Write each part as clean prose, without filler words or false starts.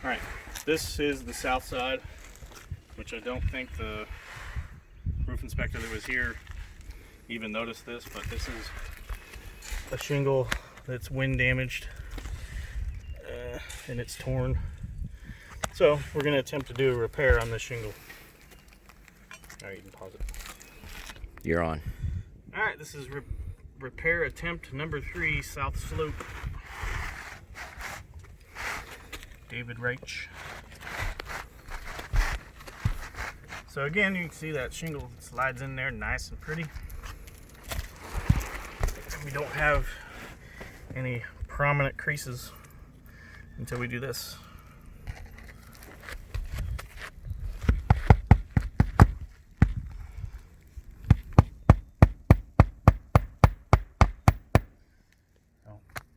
All right, this is the south side, which I don't think the roof inspector that was here even noticed this, but this is a shingle that's wind damaged and it's torn. So we're going to attempt to do a repair on this shingle. All right, you can pause it. You're on. All right, this is repair attempt number 3, south slope. David Reich. So again, you can see that shingle slides in there nice and pretty. We don't have any prominent creases until we do this.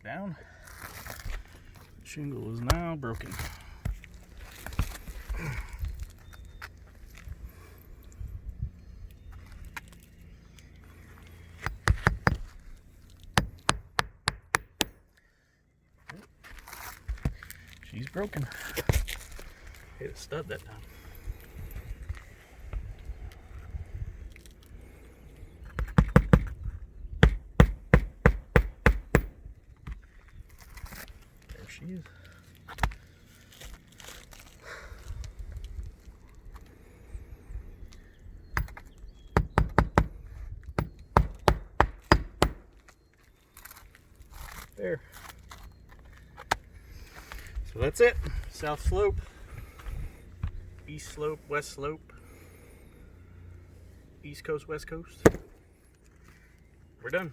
Down. Shingle is now broken. She's broken. Hit a stud that time. There she is. There. So that's it. South slope, east slope, west slope, east coast, west coast. We're done.